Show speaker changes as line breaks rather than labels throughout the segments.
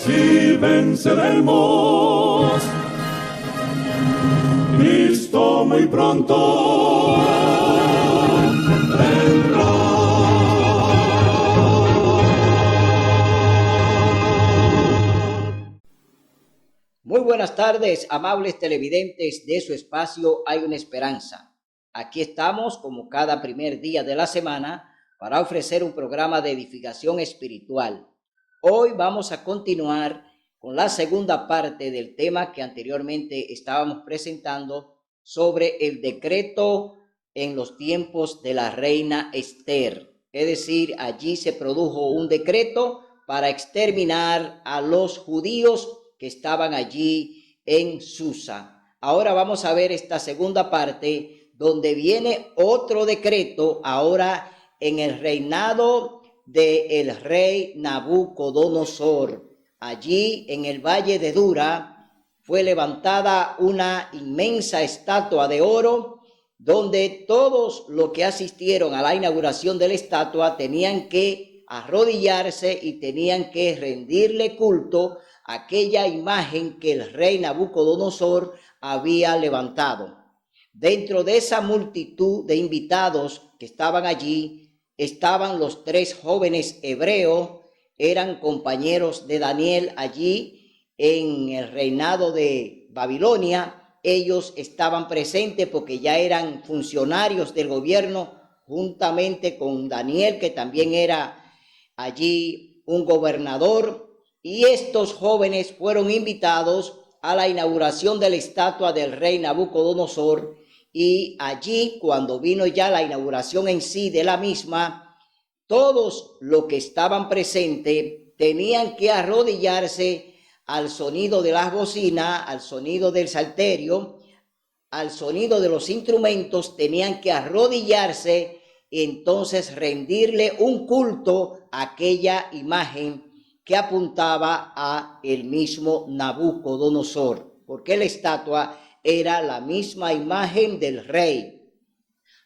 si venceremos. Cristo muy pronto vendrá.
Muy buenas tardes, amables televidentes de su espacio Hay una Esperanza. Aquí estamos, como cada primer día de la semana, para ofrecer un programa de edificación espiritual. Hoy vamos a continuar con la segunda parte del tema que anteriormente estábamos presentando sobre el decreto en los tiempos de la reina Esther. Es decir, allí se produjo un decreto para exterminar a los judíos que estaban allí en Susa. Ahora vamos a ver esta segunda parte donde viene otro decreto ahora en el reinado del rey Nabucodonosor. Allí en el valle de Dura fue levantada una inmensa estatua de oro donde todos los que asistieron a la inauguración de la estatua tenían que arrodillarse y tenían que rendirle culto a aquella imagen que el rey Nabucodonosor había levantado. Dentro de esa multitud de invitados que estaban allí, estaban los tres jóvenes hebreos, eran compañeros de Daniel allí en el reinado de Babilonia. Ellos estaban presentes porque ya eran funcionarios del gobierno, juntamente con Daniel, que también era allí un gobernador. Y estos jóvenes fueron invitados a la inauguración de la estatua del rey Nabucodonosor. Y allí, cuando vino ya la inauguración en sí de la misma, todos los que estaban presentes tenían que arrodillarse al sonido de las bocinas, al sonido del salterio, al sonido de los instrumentos, tenían que arrodillarse y entonces rendirle un culto a aquella imagen que apuntaba a el mismo Nabucodonosor, porque la estatua era la misma imagen del rey,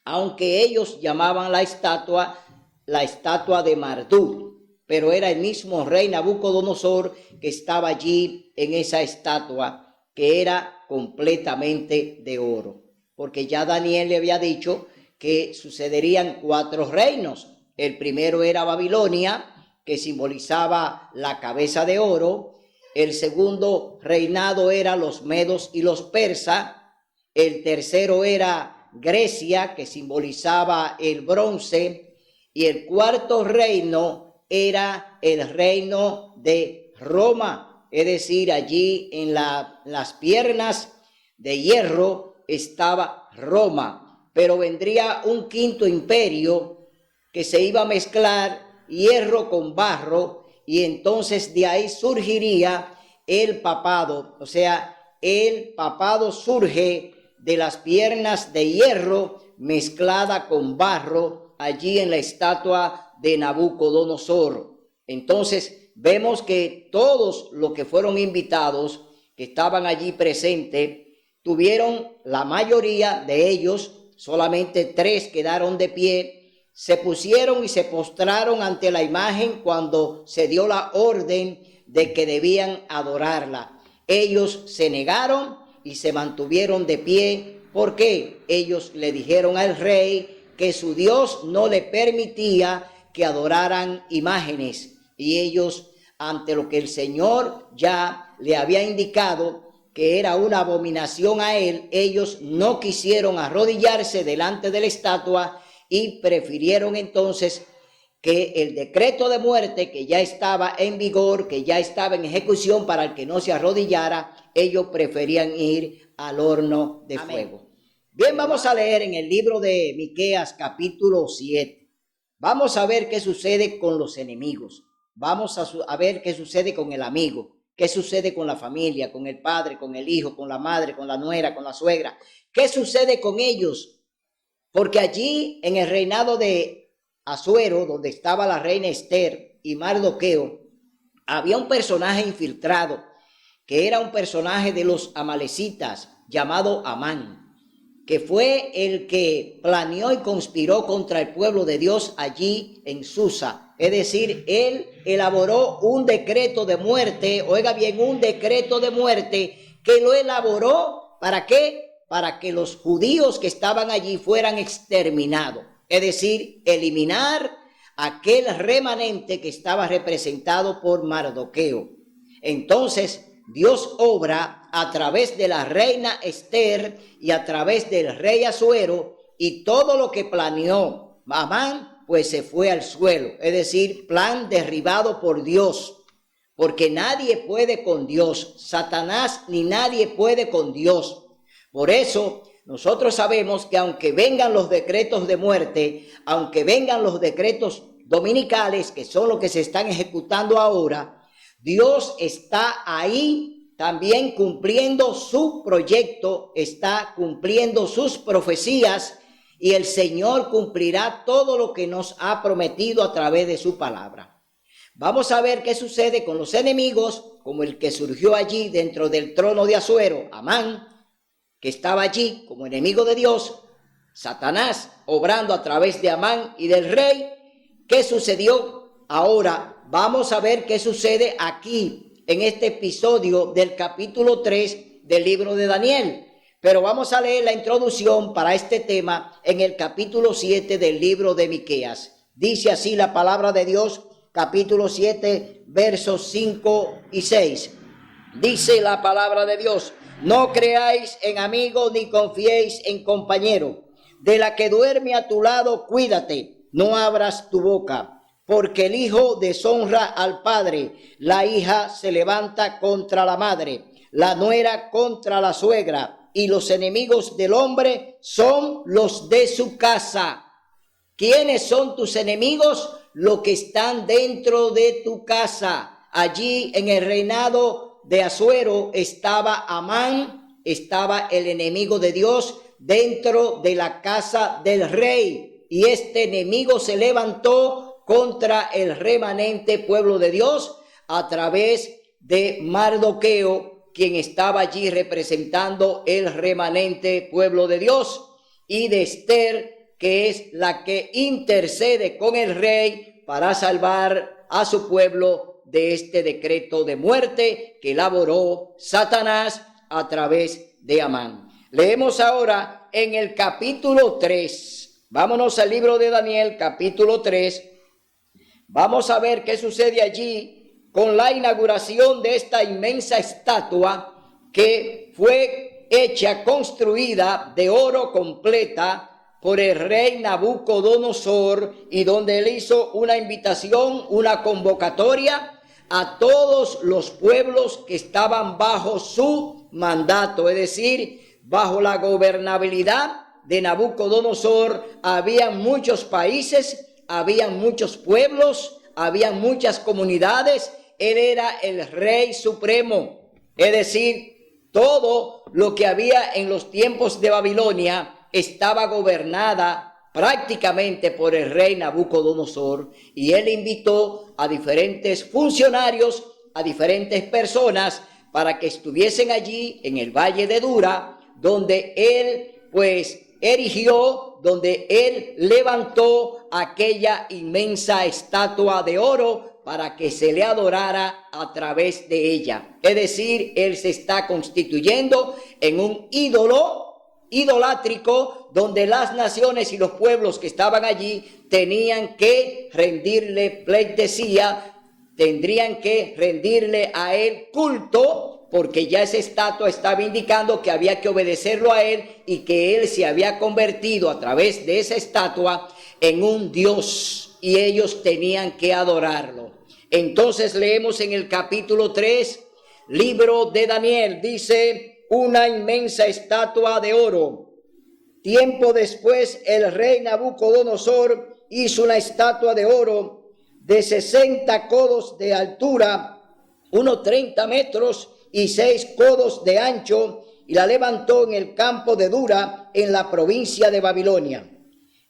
aunque ellos llamaban la estatua de Marduk, pero era el mismo rey Nabucodonosor que estaba allí en esa estatua, que era completamente de oro, porque ya Daniel le había dicho que sucederían 4 reinos. El primero era Babilonia, que simbolizaba la cabeza de oro. El segundo reinado era los medos y los persas. El tercero era Grecia, que simbolizaba el bronce. Y el cuarto reino era el reino de Roma, es decir, allí en las piernas de hierro estaba Roma. Pero vendría un quinto imperio que se iba a mezclar hierro con barro, y entonces de ahí surgiría el papado. O sea, el papado surge de las piernas de hierro mezclada con barro allí en la estatua de Nabucodonosor. Entonces vemos que todos los que fueron invitados, que estaban allí presentes, tuvieron, la mayoría de ellos, solamente 3 quedaron de pie, se pusieron y se postraron ante la imagen cuando se dio la orden de que debían adorarla. Ellos se negaron y se mantuvieron de pie porque ellos le dijeron al rey que su Dios no le permitía que adoraran imágenes, y ellos, ante lo que el Señor ya le había indicado que era una abominación a él, ellos no quisieron arrodillarse delante de la estatua y prefirieron entonces que el decreto de muerte que ya estaba en vigor, que ya estaba en ejecución para el que no se arrodillara, ellos preferían ir al horno de fuego. Bien, vamos a leer en el libro de Miqueas capítulo 7. Vamos a ver qué sucede con los enemigos. Vamos a ver qué sucede con el amigo, qué sucede con la familia, con el padre, con el hijo, con la madre, con la nuera, con la suegra. ¿Qué sucede con ellos? Porque allí en el reinado de Asuero, donde estaba la reina Esther y Mardoqueo, había un personaje infiltrado, que era un personaje de los amalecitas, llamado Amán. que fue el que planeó y conspiró contra el pueblo de Dios allí en Susa. Es decir, él elaboró un decreto de muerte, oiga bien, un decreto de muerte que lo elaboró, ¿para qué? Para que los judíos que estaban allí fueran exterminados. Es decir, eliminar aquel remanente que estaba representado por Mardoqueo. Entonces, Dios obra a través de la reina Esther y a través del rey Asuero, y todo lo que planeó Amán, pues se fue al suelo. Es decir, plan derribado por Dios, porque nadie puede con Dios. Satanás ni nadie puede con Dios. Por eso nosotros sabemos que aunque vengan los decretos de muerte, aunque vengan los decretos dominicales, que son los que se están ejecutando ahora, Dios está ahí también cumpliendo su proyecto, está cumpliendo sus profecías, y el Señor cumplirá todo lo que nos ha prometido a través de su palabra. Vamos a ver qué sucede con los enemigos, como el que surgió allí dentro del trono de Asuero, Amán, que estaba allí como enemigo de Dios, Satanás obrando a través de Amán y del rey. ¿Qué sucedió? Ahora vamos a ver qué sucede aquí en este episodio del capítulo 3 del libro de Daniel. Pero vamos a leer la introducción para este tema en el capítulo 7 del libro de Miqueas. Dice así la palabra de Dios, capítulo 7, versos 5 y 6. Dice la palabra de Dios: no creáis en amigo ni confiéis en compañero. De la que duerme a tu lado, cuídate, no abras tu boca. Porque el hijo deshonra al padre, la hija se levanta contra la madre, la nuera contra la suegra, y los enemigos del hombre son los de su casa. ¿Quiénes son tus enemigos? Los que están dentro de tu casa. Allí en el reinado de Asuero estaba Amán, estaba el enemigo de Dios dentro de la casa del rey, y este enemigo se levantó contra el remanente pueblo de Dios a través de Mardoqueo, quien estaba allí representando el remanente pueblo de Dios, y de Esther, que es la que intercede con el rey para salvar a su pueblo de este decreto de muerte que elaboró Satanás a través de Amán. Leemos ahora en el capítulo 3. Vámonos al libro de Daniel, capítulo 3. Vamos a ver qué sucede allí con la inauguración de esta inmensa estatua que fue hecha, construida de oro completa por el rey Nabucodonosor, y donde él hizo una invitación, una convocatoria a todos los pueblos que estaban bajo su mandato, es decir, bajo la gobernabilidad de Nabucodonosor. Había muchos países, había muchos pueblos, había muchas comunidades. Él era el rey supremo, es decir, todo lo que había en los tiempos de Babilonia estaba gobernada prácticamente por el rey Nabucodonosor, y él invitó a diferentes funcionarios, a diferentes personas, para que estuviesen allí en el valle de Dura, donde él pues erigió, donde él levantó aquella inmensa estatua de oro para que se le adorara a través de ella. Es decir, él se está constituyendo en un ídolo idolátrico, donde las naciones y los pueblos que estaban allí tenían que rendirle pleitesía, tendrían que rendirle a él culto, porque ya esa estatua estaba indicando que había que obedecerlo a él, y que él se había convertido a través de esa estatua en un dios, y ellos tenían que adorarlo. Entonces leemos en el capítulo 3, libro de Daniel, dice: una inmensa estatua de oro. Tiempo después, el rey Nabucodonosor hizo una estatua de oro de 60 codos de altura, unos 30 metros y 6 codos de ancho, y la levantó en el campo de Dura, en la provincia de Babilonia.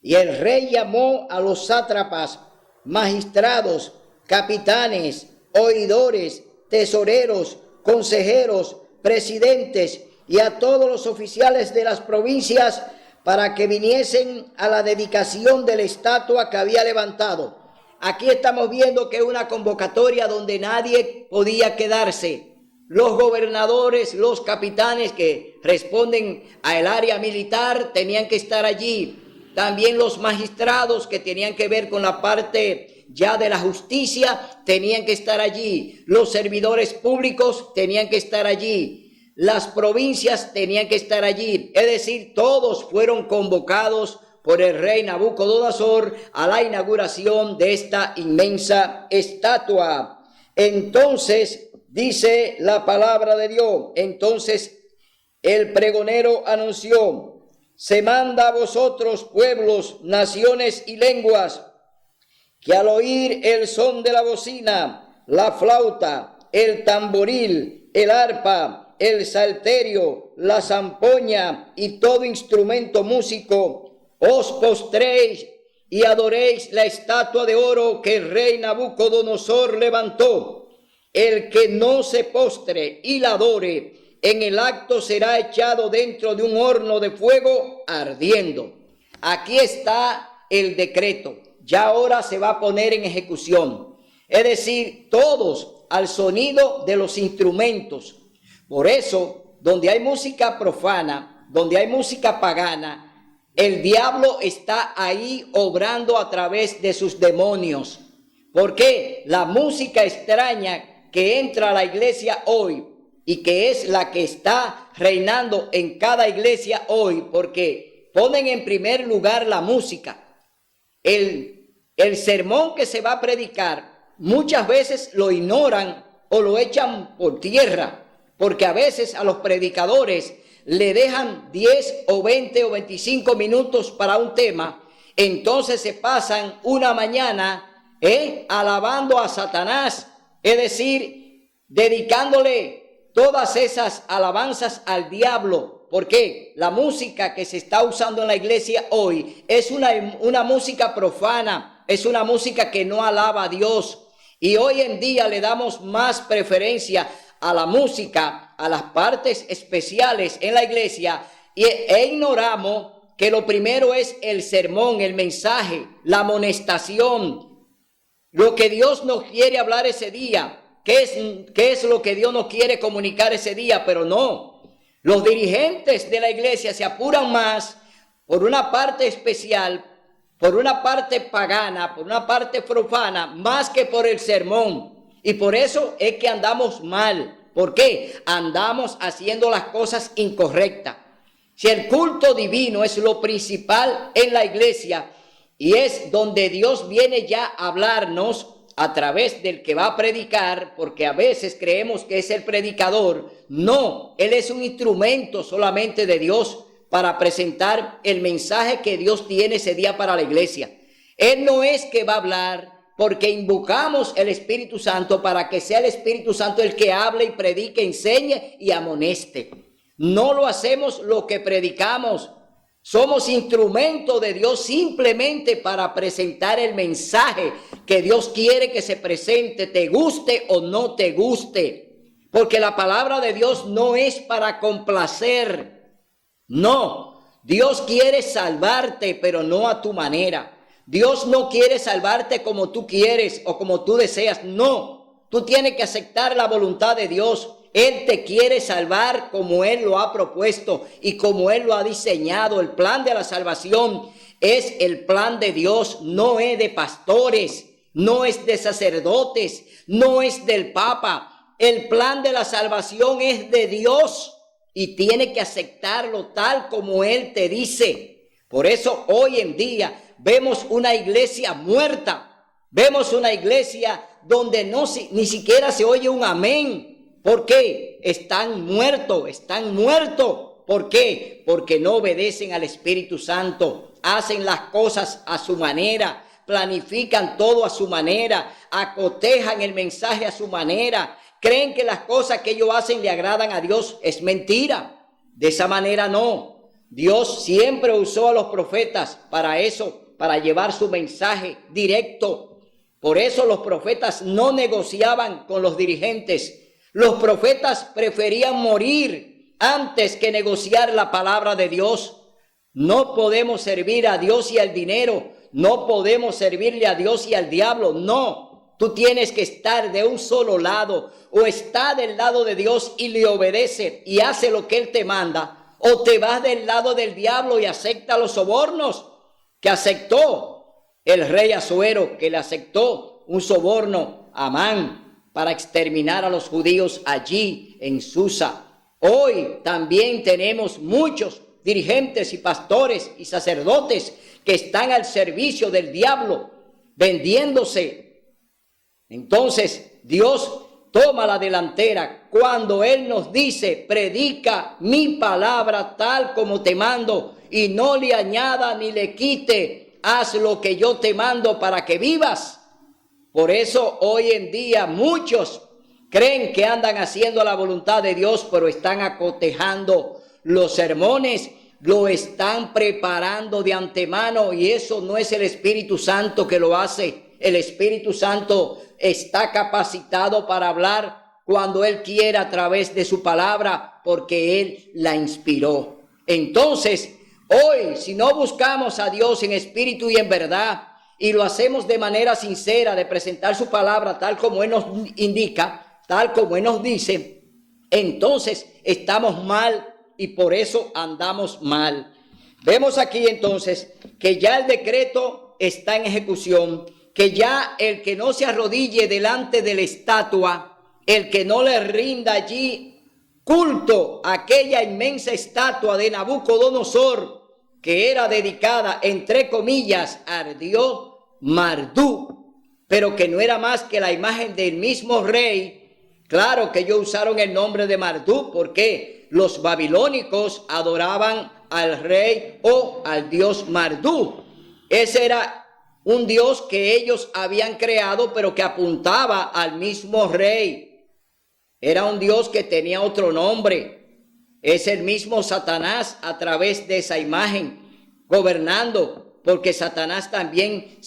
Y el rey llamó a los sátrapas, magistrados, capitanes, oidores, tesoreros, consejeros, presidentes y a todos los oficiales de las provincias para que viniesen a la dedicación de la estatua que había levantado. Aquí estamos viendo que es una convocatoria donde nadie podía quedarse. Los gobernadores, los capitanes que responden al área militar tenían que estar allí. También los magistrados que tenían que ver con la parte ya de la justicia tenían que estar allí. Los servidores públicos tenían que estar allí. Las provincias tenían que estar allí. Es decir, todos fueron convocados por el rey Nabucodonosor a la inauguración de esta inmensa estatua. Entonces, dice la palabra de Dios, entonces el pregonero anunció: se manda a vosotros, pueblos, naciones y lenguas, que al oír el son de la bocina, la flauta, el tamboril, el arpa, el salterio, la zampoña y todo instrumento músico, os postréis y adoréis la estatua de oro que el rey Nabucodonosor levantó. El que no se postre y la adore, en el acto será echado dentro de un horno de fuego ardiendo. Aquí está el decreto. Ya ahora se va a poner en ejecución. Es decir, todos al sonido de los instrumentos. Por eso, donde hay música profana, donde hay música pagana, el diablo está ahí obrando a través de sus demonios. Porque la música extraña que entra a la iglesia hoy, y que es la que está reinando en cada iglesia hoy, porque ponen en primer lugar la música. El sermón que se va a predicar, muchas veces lo ignoran o lo echan por tierra, porque a veces a los predicadores le dejan 10 o 20 o 25 minutos para un tema, entonces se pasan una mañana alabando a Satanás, es decir, dedicándole todas esas alabanzas al diablo, porque la música que se está usando en la iglesia hoy es una música profana, es una música que no alaba a Dios. Y hoy en día le damos más preferencia a la música, a las partes especiales en la iglesia, e ignoramos que lo primero es el sermón, el mensaje, la amonestación, lo que Dios nos quiere hablar ese día. ¿Qué es lo que Dios nos quiere comunicar ese día? Pero no, los dirigentes de la iglesia se apuran más por una parte especial, por una parte pagana, por una parte profana, más que por el sermón. Y por eso es que andamos mal. ¿Por qué? Andamos haciendo las cosas incorrectas. Si el culto divino es lo principal en la iglesia y es donde Dios viene ya a hablarnos a través del que va a predicar, porque a veces creemos que es el predicador. No, él es un instrumento solamente de Dios para presentar el mensaje que Dios tiene ese día para la iglesia. Él no es que va a hablar, porque invocamos el Espíritu Santo para que sea el Espíritu Santo el que hable y predique, enseñe y amoneste. No lo hacemos lo que predicamos. Somos instrumento de Dios simplemente para presentar el mensaje que Dios quiere que se presente, te guste o no te guste. Porque la palabra de Dios no es para complacer. No, Dios quiere salvarte, pero no a tu manera. Dios no quiere salvarte como tú quieres o como tú deseas. No, tú tienes que aceptar la voluntad de Dios. Él te quiere salvar como Él lo ha propuesto y como Él lo ha diseñado. El plan de la salvación es el plan de Dios, no es de pastores, no es de sacerdotes, no es del Papa. El plan de la salvación es de Dios y tiene que aceptarlo tal como Él te dice. Por eso hoy en día vemos una iglesia muerta, vemos una iglesia donde ni siquiera se oye un amén. ¿Por qué? Están muertos. ¿Por qué? Porque no obedecen al Espíritu Santo, hacen las cosas a su manera, planifican todo a su manera, acotejan el mensaje a su manera, creen que las cosas que ellos hacen le agradan a Dios. Es mentira. De esa manera no. Dios siempre usó a los profetas para eso, para llevar su mensaje directo. Por eso los profetas no negociaban con los dirigentes. Los profetas preferían morir antes que negociar la palabra de Dios. No podemos servir a Dios y al dinero. No podemos servirle a Dios y al diablo. No, tú tienes que estar de un solo lado. O está del lado de Dios y le obedece y hace lo que Él te manda. O te vas del lado del diablo y acepta los sobornos que aceptó el rey Asuero, que le aceptó un soborno a Amán para exterminar a los judíos allí en Susa. Hoy también tenemos muchos dirigentes y pastores y sacerdotes que están al servicio del diablo, vendiéndose. Entonces Dios toma la delantera cuando Él nos dice: predica mi palabra tal como te mando, y no le añada ni le quite, haz lo que yo te mando para que vivas. Por eso hoy en día muchos creen que andan haciendo la voluntad de Dios, pero están acotejando los sermones, lo están preparando de antemano, y eso no es el Espíritu Santo que lo hace. El Espíritu Santo está capacitado para hablar cuando Él quiera a través de su palabra, porque Él la inspiró. Entonces, hoy, si no buscamos a Dios en espíritu y en verdad, y lo hacemos de manera sincera, de presentar su palabra tal como Él nos indica, tal como Él nos dice, entonces estamos mal y por eso andamos mal. Vemos aquí entonces que ya el decreto está en ejecución, que ya el que no se arrodille delante de la estatua, el que no le rinda allí culto a aquella inmensa estatua de Nabucodonosor, que era dedicada, entre comillas, al dios Marduk, pero que no era más que la imagen del mismo rey. Claro que ellos usaron el nombre de Marduk porque los babilónicos adoraban al rey o al dios Marduk. Ese era un dios que ellos habían creado, pero que apuntaba al mismo rey. Era un dios que tenía otro nombre. Es el mismo Satanás a través de esa imagen gobernando, porque Satanás también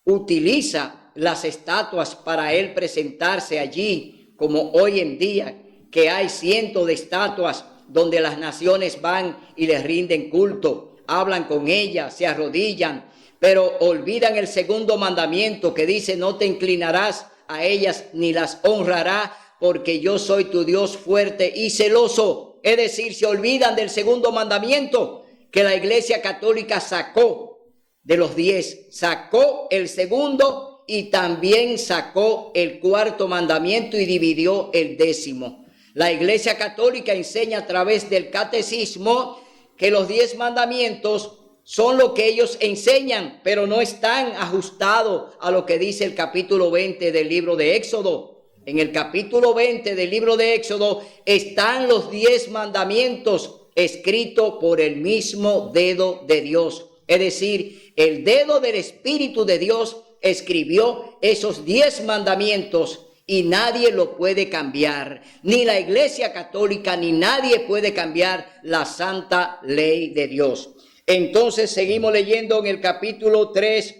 utiliza las estatuas para él presentarse allí, como hoy en día, que hay cientos de estatuas donde las naciones van y les rinden culto, hablan con ellas, se arrodillan, pero olvidan el segundo mandamiento que dice: no te inclinarás a ellas ni las honrarás, porque yo soy tu Dios fuerte y celoso. Es decir, se olvidan del segundo mandamiento que la Iglesia Católica sacó de los 10. Sacó el segundo y también sacó el cuarto mandamiento y dividió el 10º. La Iglesia Católica enseña a través del catecismo que los 10 mandamientos son lo que ellos enseñan, pero no están ajustados a lo que dice el capítulo 20 del libro de Éxodo. En el capítulo 20 del libro de Éxodo están los 10 mandamientos escritos por el mismo dedo de Dios. Es decir, el dedo del Espíritu de Dios escribió esos 10 mandamientos y nadie lo puede cambiar. Ni la Iglesia Católica ni nadie puede cambiar la santa ley de Dios. Entonces seguimos leyendo en el capítulo 3,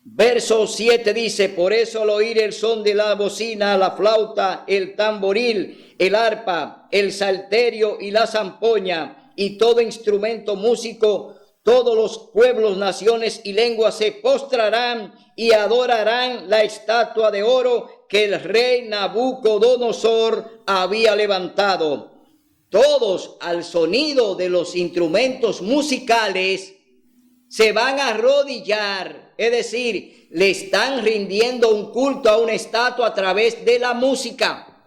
verso 7 dice: por eso al oír el son de la bocina, la flauta, el tamboril, el arpa, el salterio y la zampoña y todo instrumento músico, todos los pueblos, naciones y lenguas se postrarán y adorarán la estatua de oro que el rey Nabucodonosor había levantado. Todos al sonido de los instrumentos musicales se van a arrodillar, es decir, le están rindiendo un culto a una estatua a través de la música.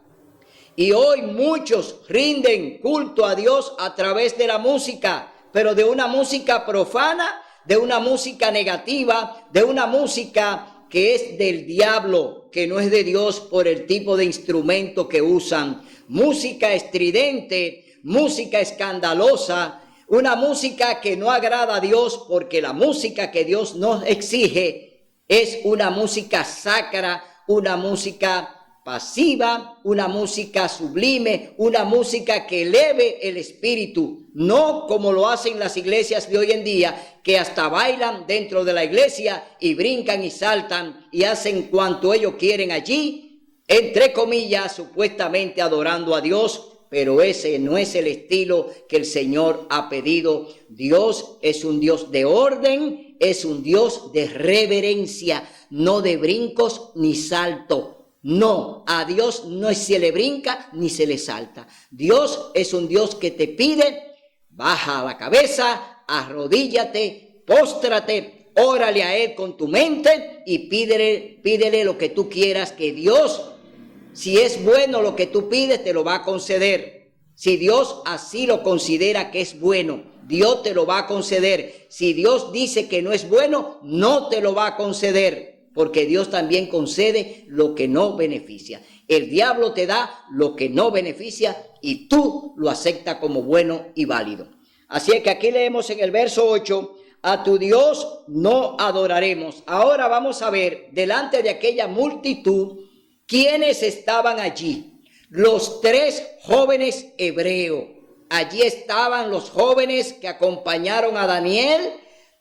Y hoy muchos rinden culto a Dios a través de la música, pero de una música profana, de una música negativa, de una música que es del diablo, que no es de Dios por el tipo de instrumento que usan. Música estridente, música escandalosa, una música que no agrada a Dios, porque la música que Dios nos exige es una música sacra, una música pasiva, una música sublime, una música que eleve el espíritu, no como lo hacen las iglesias de hoy en día, que hasta bailan dentro de la iglesia y brincan y saltan y hacen cuanto ellos quieren allí, entre comillas, supuestamente adorando a Dios, pero ese no es el estilo que el Señor ha pedido. Dios es un Dios de orden, es un Dios de reverencia, no de brincos ni salto. No, a Dios no se le brinca ni se le salta. Dios es un Dios que te pide, baja la cabeza, arrodíllate, póstrate, órale a Él con tu mente y pídele lo que tú quieras, que Dios, si es bueno lo que tú pides, te lo va a conceder. Si Dios así lo considera que es bueno, Dios te lo va a conceder. Si Dios dice que no es bueno, no te lo va a conceder, porque Dios también concede lo que no beneficia. El diablo te da lo que no beneficia y tú lo aceptas como bueno y válido. Así es que aquí leemos en el verso 8, a tu Dios no adoraremos. Ahora vamos a ver, delante de aquella multitud, ¿quiénes estaban allí? Los 3 jóvenes hebreos. Allí estaban los jóvenes que acompañaron a Daniel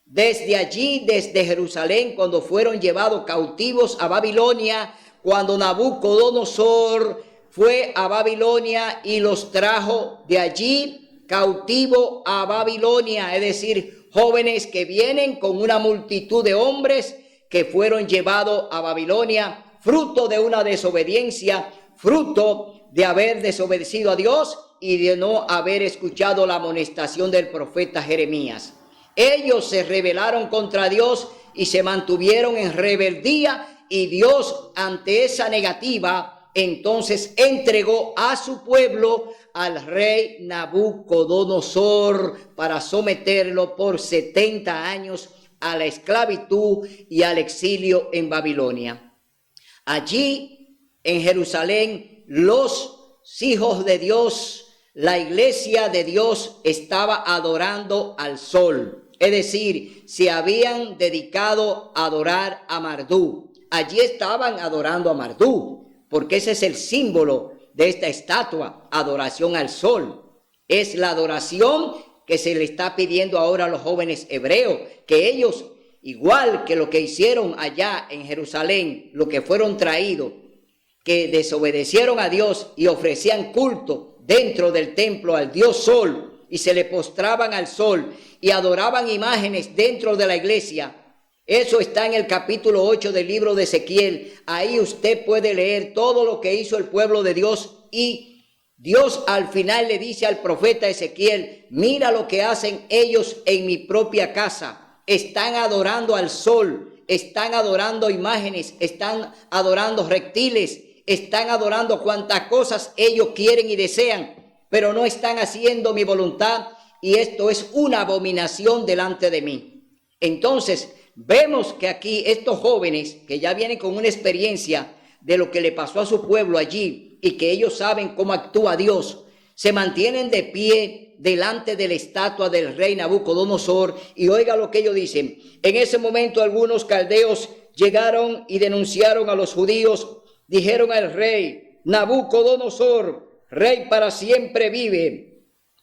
desde allí, desde Jerusalén, cuando fueron llevados cautivos a Babilonia, cuando Nabucodonosor fue a Babilonia y los trajo de allí cautivo a Babilonia, es decir, jóvenes que vienen con una multitud de hombres que fueron llevados a Babilonia, fruto de una desobediencia, fruto de haber desobedecido a Dios y de no haber escuchado la amonestación del profeta Jeremías. Ellos se rebelaron contra Dios y se mantuvieron en rebeldía, y Dios, ante esa negativa, entonces entregó a su pueblo al rey Nabucodonosor para someterlo por 70 años a la esclavitud y al exilio en Babilonia. Allí en Jerusalén, los hijos de Dios, la iglesia de Dios, estaba adorando al sol. Es decir, se habían dedicado a adorar a Marduk. Allí estaban adorando a Marduk, porque ese es el símbolo de esta estatua, adoración al sol. Es la adoración que se le está pidiendo ahora a los jóvenes hebreos, que ellos, igual que lo que hicieron allá en Jerusalén, lo que fueron traídos, que desobedecieron a Dios y ofrecían culto dentro del templo al Dios Sol, y se le postraban al sol y adoraban imágenes dentro de la iglesia. Eso está en el capítulo 8 del libro de Ezequiel. Ahí usted puede leer todo lo que hizo el pueblo de Dios, y Dios al final le dice al profeta Ezequiel: mira lo que hacen ellos en mi propia casa. Están adorando al sol, están adorando imágenes, están adorando reptiles, están adorando cuantas cosas ellos quieren y desean, pero no están haciendo mi voluntad, y esto es una abominación delante de mí. Entonces vemos que aquí estos jóvenes, que ya vienen con una experiencia de lo que le pasó a su pueblo allí y que ellos saben cómo actúa Dios, se mantienen de pie delante de la estatua del rey Nabucodonosor, y oiga lo que ellos dicen. En ese momento algunos caldeos llegaron y denunciaron a los judíos. Dijeron al rey: Nabucodonosor, rey para siempre vive.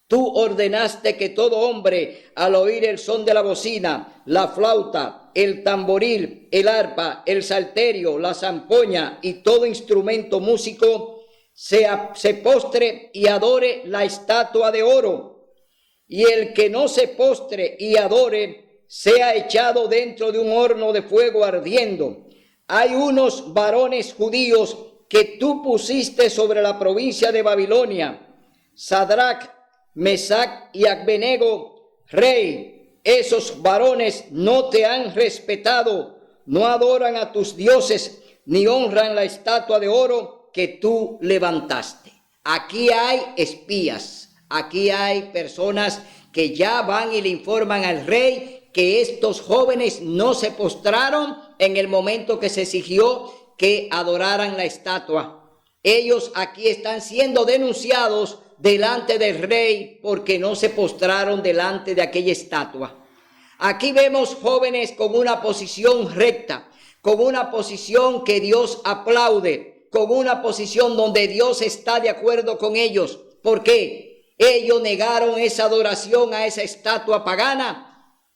Tú ordenaste que todo hombre, al oír el son de la bocina, la flauta, el tamboril, el arpa, el salterio, la zampoña y todo instrumento músico, se postre y adore la estatua de oro. Y el que no se postre y adore, sea echado dentro de un horno de fuego ardiendo. Hay unos varones judíos que tú pusiste sobre la provincia de Babilonia, Sadrach, Mesac y Abednego, rey. Esos varones no te han respetado, no adoran a tus dioses, ni honran la estatua de oro que tú levantaste. Aquí hay espías, aquí hay personas que ya van y le informan al rey que estos jóvenes no se postraron en el momento que se exigió que adoraran la estatua. Ellos aquí están siendo denunciados delante del rey porque no se postraron delante de aquella estatua. Aquí vemos jóvenes con una posición recta, con una posición que Dios aplaude, con una posición donde Dios está de acuerdo con ellos. ¿Por qué? Ellos negaron esa adoración a esa estatua pagana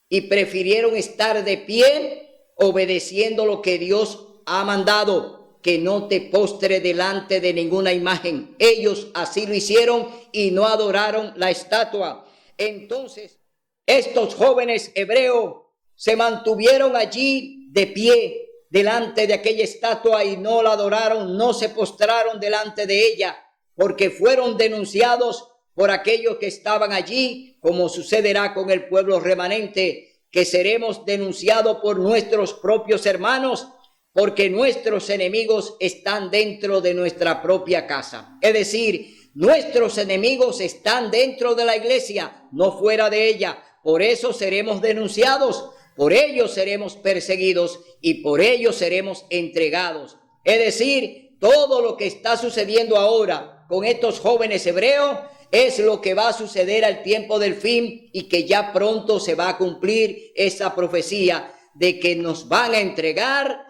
y prefirieron estar de pie obedeciendo lo que Dios ha mandado. que no te postres delante de ninguna imagen. Ellos así lo hicieron y no adoraron la estatua. Entonces, estos jóvenes hebreos se mantuvieron allí de pie delante de aquella estatua y no la adoraron, no se postraron delante de ella, porque fueron denunciados por aquellos que estaban allí, como sucederá con el pueblo remanente, que seremos denunciados por nuestros propios hermanos, porque nuestros enemigos están dentro de nuestra propia casa. Es decir, nuestros enemigos están dentro de la iglesia, no fuera de ella. Por eso seremos denunciados, por ello seremos perseguidos y por ello seremos entregados. Es decir, todo lo que está sucediendo ahora con estos jóvenes hebreos es lo que va a suceder al tiempo del fin y que ya pronto se va a cumplir esa profecía de que nos van a entregar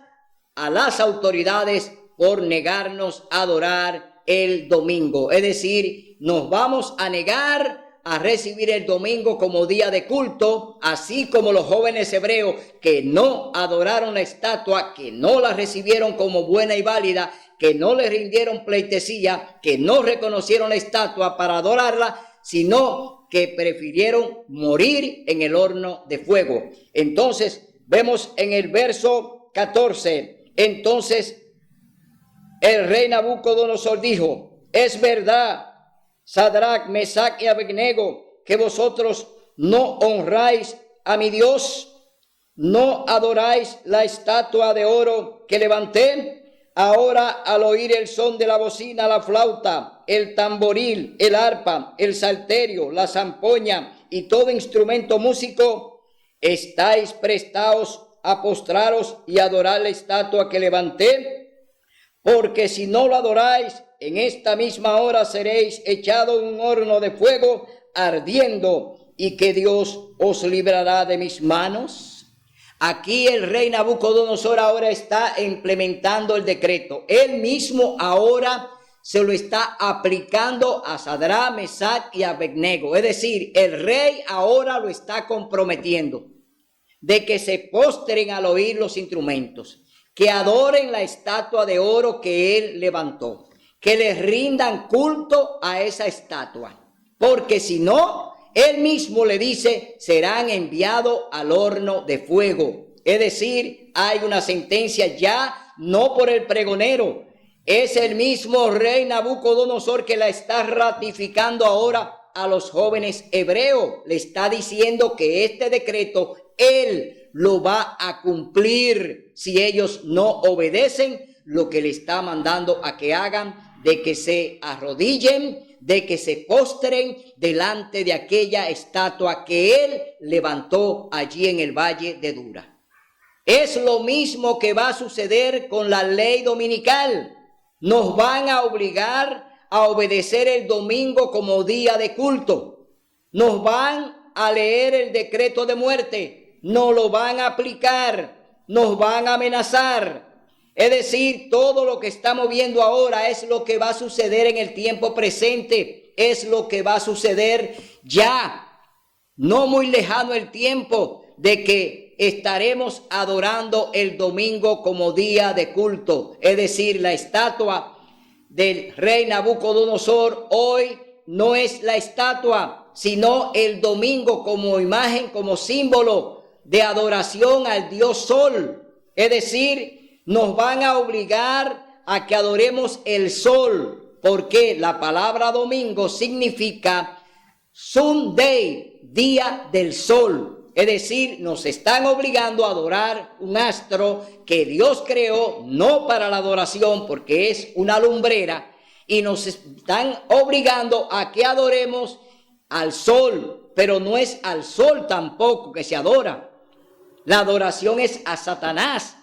a las autoridades por negarnos a adorar el domingo. Es decir, nos vamos a negar a recibir el domingo como día de culto, así como los jóvenes hebreos que no adoraron la estatua, que no la recibieron como buena y válida, que no le rindieron pleitesía, que no reconocieron la estatua para adorarla, sino que prefirieron morir en el horno de fuego. Entonces, vemos en el verso 14, entonces el rey Nabucodonosor dijo: es verdad, Sadrach, Mesach y Abednego, que vosotros no honráis a mi Dios, no adoráis la estatua de oro que levanté. Ahora, al oír el son de la bocina, la flauta, el tamboril, el arpa, el salterio, la zampoña y todo instrumento músico, estáis prestados a postraros y adorar la estatua que levanté, porque si no lo adoráis, en esta misma hora seréis echados en un horno de fuego ardiendo, y que Dios os librará de mis manos. Aquí el rey Nabucodonosor ahora está implementando el decreto. Él mismo ahora se lo está aplicando a Sadrach, Mesach y Abednego. Es decir, el rey ahora lo está comprometiendo de que se postren al oír los instrumentos, que adoren la estatua de oro que él levantó, que les rindan culto a esa estatua, porque si no, él mismo le dice, serán enviados al horno de fuego. Es decir, hay una sentencia ya, no por el pregonero, es el mismo rey Nabucodonosor que la está ratificando ahora a los jóvenes hebreos. Le está diciendo que este decreto él lo va a cumplir si ellos no obedecen lo que le está mandando a que hagan, de que se arrodillen, de que se postren delante de aquella estatua que él levantó allí en el valle de Dura. Es lo mismo que va a suceder con la ley dominical. Nos van a obligar a obedecer el domingo como día de culto. Nos van a leer el decreto de muerte. Nos lo van a aplicar. Nos van a amenazar. Es decir, todo lo que estamos viendo ahora es lo que va a suceder en el tiempo presente, es lo que va a suceder ya, no muy lejano el tiempo de que estaremos adorando el domingo como día de culto. Es decir, la estatua del rey Nabucodonosor hoy no es la estatua, sino el domingo como imagen, como símbolo de adoración al Dios Sol. Es decir, nos van a obligar a que adoremos el sol, porque la palabra domingo significa Sunday, día del sol. Es decir, nos están obligando a adorar un astro que Dios creó, no para la adoración, porque es una lumbrera, y nos están obligando a que adoremos al sol, pero no es al sol tampoco que se adora. La adoración es a Satanás.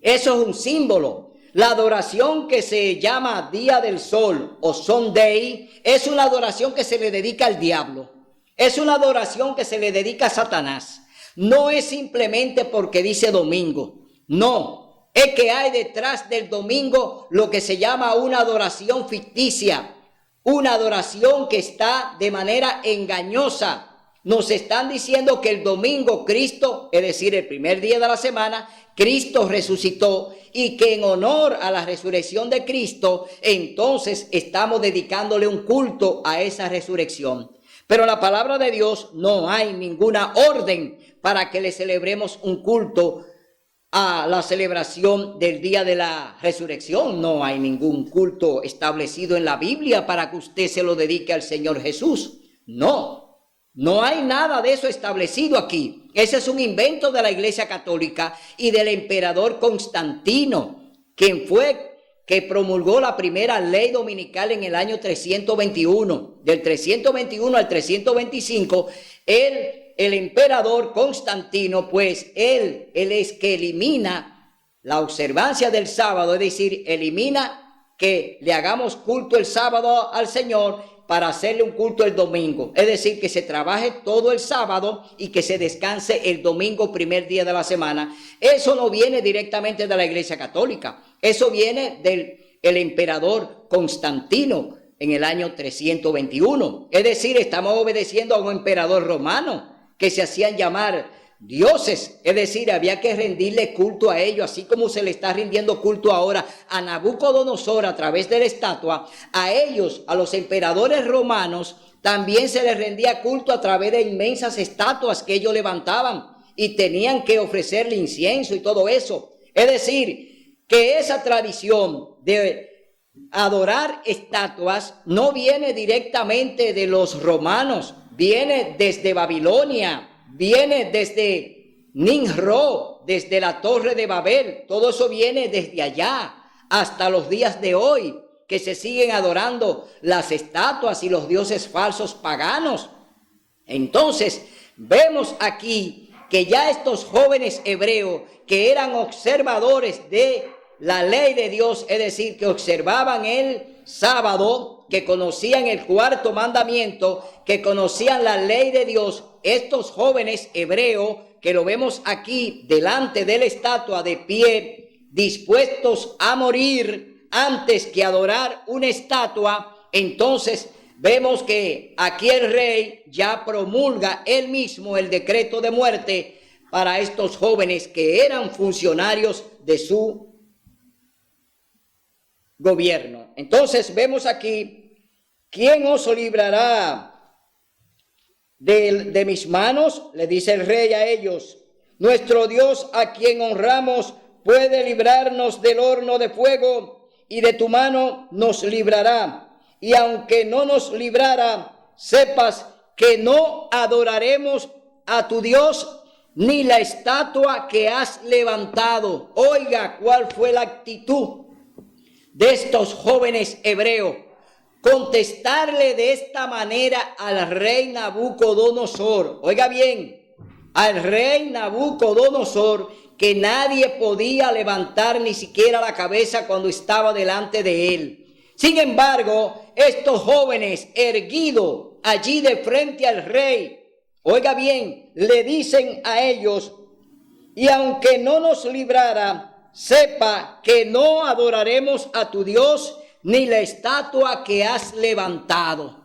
Eso es un símbolo. La adoración que se llama Día del Sol o Sunday es una adoración que se le dedica al diablo. Es una adoración que se le dedica a Satanás. No es simplemente porque dice domingo. No, es que hay detrás del domingo lo que se llama una adoración ficticia. Una adoración que está de manera engañosa. nos están diciendo que el domingo Cristo, es decir, el primer día de la semana, Cristo resucitó y que en honor a la resurrección de Cristo, entonces estamos dedicándole un culto a esa resurrección. Pero en la palabra de Dios no hay ninguna orden para que le celebremos un culto a la celebración del día de la resurrección. No hay ningún culto establecido en la Biblia para que usted se lo dedique al Señor Jesús. No hay nada de eso establecido aquí. Ese es un invento de la Iglesia Católica y del emperador Constantino, quien fue que promulgó la primera ley dominical en el año 321. Del 321 al 325, el emperador Constantino, pues él es que elimina la observancia del sábado, es decir, elimina que le hagamos culto el sábado al Señor para hacerle un culto el domingo. Es decir, que se trabaje todo el sábado y que se descanse el domingo, primer día de la semana. Eso no viene directamente de la Iglesia Católica. Eso viene del emperador Constantino en el año 321. Es decir, estamos obedeciendo a un emperador romano que se hacían llamar dioses, es decir, había que rendirle culto a ellos, así como se le está rindiendo culto ahora a Nabucodonosor a través de la estatua. A ellos, a los emperadores romanos, también se les rendía culto a través de inmensas estatuas que ellos levantaban y tenían que ofrecerle incienso y todo eso. Es decir, que esa tradición de adorar estatuas no viene directamente de los romanos, viene desde Babilonia, viene desde Nimrod, desde la Torre de Babel. Todo eso viene desde allá hasta los días de hoy, que se siguen adorando las estatuas y los dioses falsos paganos. Entonces, vemos aquí que ya estos jóvenes hebreos que eran observadores de la ley de Dios, es decir, que observaban el sábado, que conocían el cuarto mandamiento, que conocían la ley de Dios, estos jóvenes hebreos que lo vemos aquí delante de la estatua de pie, dispuestos a morir antes que adorar una estatua, entonces vemos que aquí el rey ya promulga él mismo el decreto de muerte para estos jóvenes que eran funcionarios de su gobierno. Entonces vemos aquí, ¿quién os librará de mis manos? Le dice el rey a ellos. Nuestro Dios, a quien honramos, puede librarnos del horno de fuego, y de tu mano nos librará. Y aunque no nos librara, sepas que no adoraremos a tu Dios ni la estatua que has levantado. Oiga, ¿cuál fue la actitud de estos jóvenes hebreos? Contestarle de esta manera al rey Nabucodonosor. Oiga bien, al rey Nabucodonosor, que nadie podía levantar ni siquiera la cabeza cuando estaba delante de él. Sin embargo, estos jóvenes erguidos allí de frente al rey, oiga bien, le dicen a ellos: y aunque no nos librara, sepa que no adoraremos a tu Dios ni la estatua que has levantado.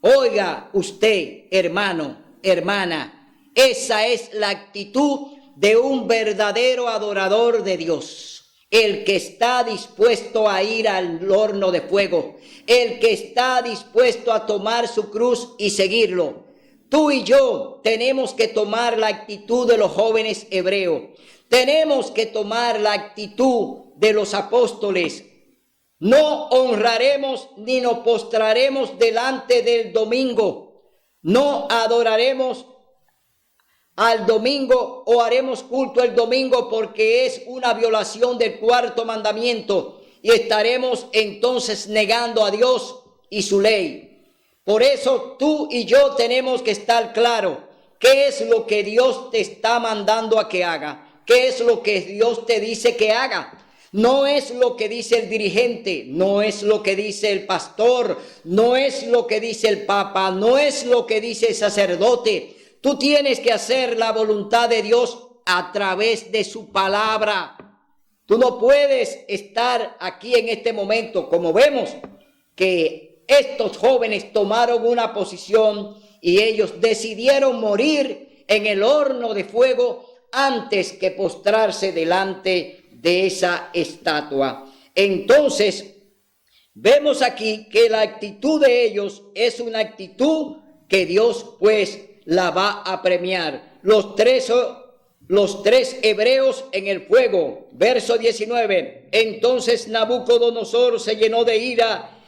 Oiga usted, hermano, hermana, esa es la actitud de un verdadero adorador de Dios. El que está dispuesto a ir al horno de fuego, el que está dispuesto a tomar su cruz y seguirlo. Tú y yo tenemos que tomar la actitud de los jóvenes hebreos. Tenemos que tomar la actitud de los apóstoles. No honraremos ni nos postraremos delante del domingo. No adoraremos al domingo o haremos culto el domingo, porque es una violación del cuarto mandamiento y estaremos entonces negando a Dios y su ley. Por eso tú y yo tenemos que estar claros qué es lo que Dios te está mandando a que haga, qué es lo que Dios te dice que haga. No es lo que dice el dirigente, no es lo que dice el pastor, no es lo que dice el papa, no es lo que dice el sacerdote. Tú tienes que hacer la voluntad de Dios a través de su palabra. Tú no puedes estar aquí en este momento, como vemos que estos jóvenes tomaron una posición y ellos decidieron morir en el horno de fuego antes que postrarse delante de esa estatua. Entonces, vemos aquí que la actitud de ellos es una actitud que Dios pues la va a premiar. Los tres hebreos en el fuego. Verso 19. Entonces Nabucodonosor se llenó de ira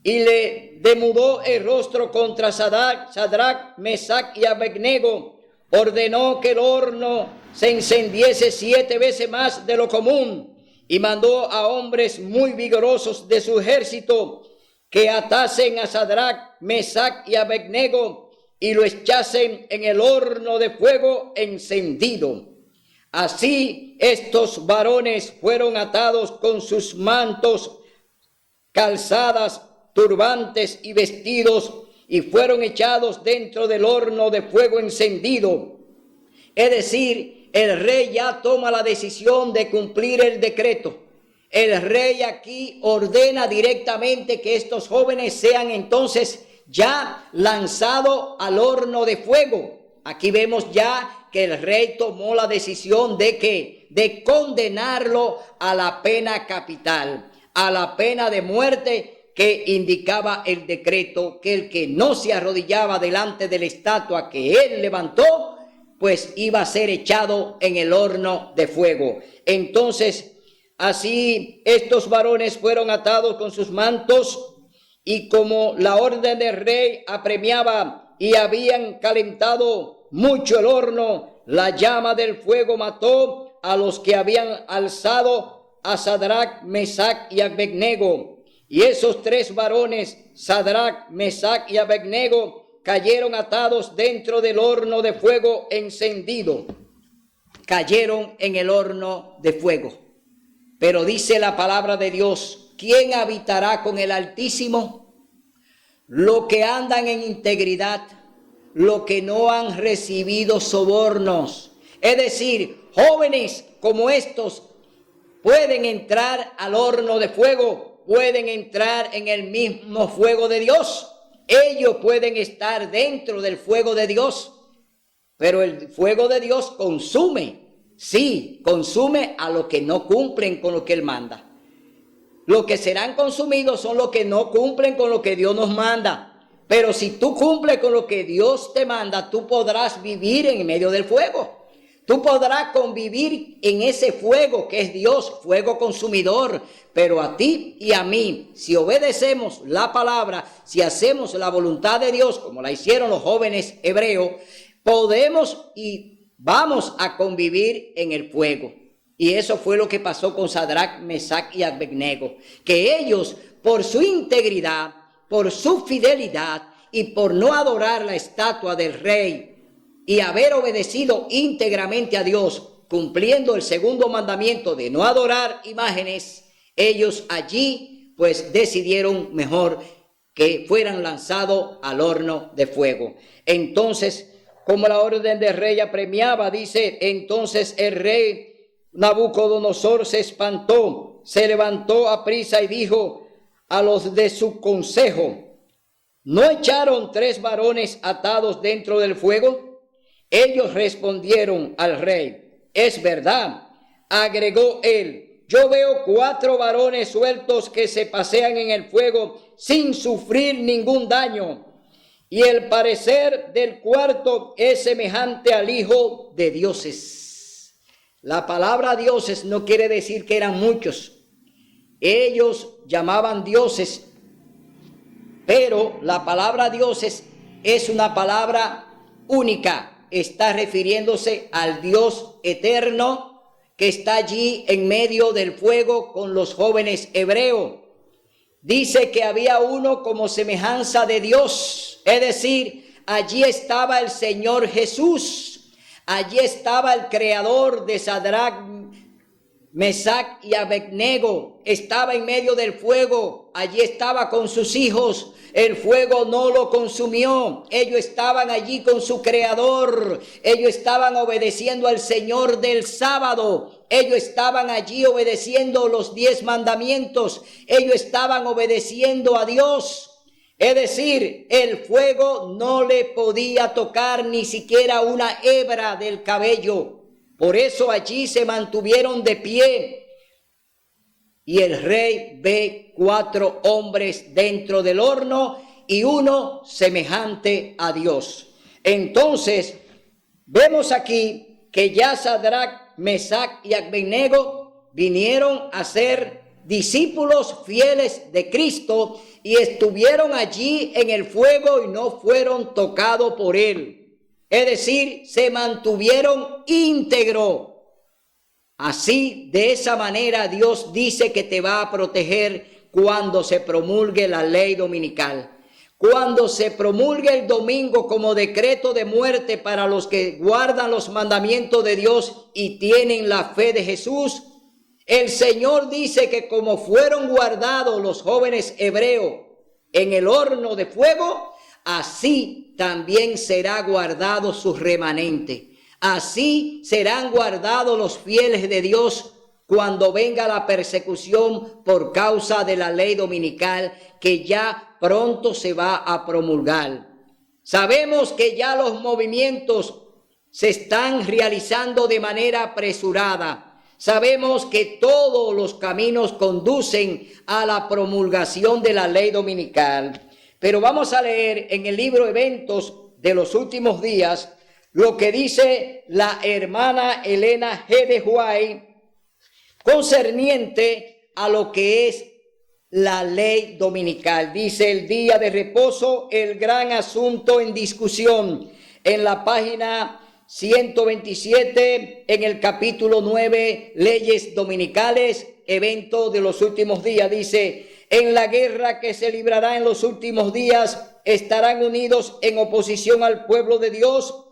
y le demudó el rostro contra Sadrach, Mesach y Abednego. Ordenó que el horno se encendiese 7 veces más de lo común y mandó a hombres muy vigorosos de su ejército que atasen a Sadrach, Mesach y Abednego y lo echasen en el horno de fuego encendido. Así estos varones fueron atados con sus mantos, calzadas, turbantes y vestidos, y fueron echados dentro del horno de fuego encendido. Es decir, el rey ya toma la decisión de cumplir el decreto. El rey aquí ordena directamente que estos jóvenes sean entonces ya lanzados al horno de fuego. Aquí vemos ya que el rey tomó la decisión de condenarlo a la pena capital, a la pena de muerte que indicaba el decreto, que el que no se arrodillaba delante de la estatua que él levantó, pues iba a ser echado en el horno de fuego. Entonces, así estos varones fueron atados con sus mantos, y como la orden del rey apremiaba y habían calentado mucho el horno, la llama del fuego mató a los que habían alzado a Sadrach, Mesach y Abednego. Y esos 3 varones, Sadrach, Mesach y Abednego, cayeron atados dentro del horno de fuego encendido. Cayeron en el horno de fuego. Pero dice la palabra de Dios, ¿quién habitará con el Altísimo? Los que andan en integridad, los que no han recibido sobornos. Es decir, jóvenes como estos pueden entrar al horno de fuego, pueden entrar en el mismo fuego de Dios. Ellos pueden estar dentro del fuego de Dios, pero el fuego de Dios consume, sí, consume a los que no cumplen con lo que Él manda. Los que serán consumidos son los que no cumplen con lo que Dios nos manda. Pero si tú cumples con lo que Dios te manda, tú podrás vivir en medio del fuego. Tú podrás convivir en ese fuego que es Dios, fuego consumidor. Pero a ti y a mí, si obedecemos la palabra, si hacemos la voluntad de Dios, como la hicieron los jóvenes hebreos, podemos y vamos a convivir en el fuego. Y eso fue lo que pasó con Sadrach, Mesach y Abednego, que ellos, por su integridad, por su fidelidad y por no adorar la estatua del rey y haber obedecido íntegramente a Dios, cumpliendo el segundo mandamiento de no adorar imágenes, ellos allí pues decidieron mejor que fueran lanzados al horno de fuego. Entonces, como la orden del rey apremiaba, dice, entonces el rey Nabucodonosor se espantó, se levantó aprisa y dijo a los de su consejo, ¿no echaron 3 varones atados dentro del fuego? Ellos respondieron al rey, es verdad. Agregó él, yo veo 4 varones sueltos que se pasean en el fuego sin sufrir ningún daño, y el parecer del cuarto es semejante al Hijo de Dioses. La palabra dioses no quiere decir que eran muchos. Ellos llamaban dioses, pero la palabra dioses es una palabra única. Está refiriéndose al Dios eterno que está allí en medio del fuego con los jóvenes hebreos. Dice que había uno como semejanza de Dios, es decir, allí estaba el Señor Jesús. Allí estaba el creador de Sadrach, Mesach y Abednego. Estaba en medio del fuego. Allí estaba con sus hijos. El fuego no lo consumió. Ellos estaban allí con su creador. Ellos estaban obedeciendo al Señor del sábado. Ellos estaban allí obedeciendo los 10 mandamientos. Ellos estaban obedeciendo a Dios. Es decir, el fuego no le podía tocar ni siquiera una hebra del cabello. Por eso allí se mantuvieron de pie. Y el rey ve 4 hombres dentro del horno y uno semejante a Dios. Entonces, vemos aquí que ya Sadrach, Mesach y Abednego vinieron a ser discípulos fieles de Cristo y estuvieron allí en el fuego y no fueron tocados por él. Es decir, se mantuvieron íntegros. Así, de esa manera, Dios dice que te va a proteger cuando se promulgue la ley dominical. Cuando se promulgue el domingo como decreto de muerte para los que guardan los mandamientos de Dios y tienen la fe de Jesús, el Señor dice que como fueron guardados los jóvenes hebreos en el horno de fuego, así también será guardado su remanente. Así serán guardados los fieles de Dios cuando venga la persecución por causa de la ley dominical que ya pronto se va a promulgar. Sabemos que ya los movimientos se están realizando de manera apresurada. Sabemos que todos los caminos conducen a la promulgación de la ley dominical. Pero vamos a leer en el libro Eventos de los Últimos Días lo que dice la hermana Elena G. de White concerniente a lo que es la ley dominical. Dice: el día de reposo, el gran asunto en discusión. En la página 127, en el capítulo 9, leyes dominicales, evento de los últimos días, dice: en la guerra que se librará en los últimos días, estarán unidos en oposición al pueblo de Dios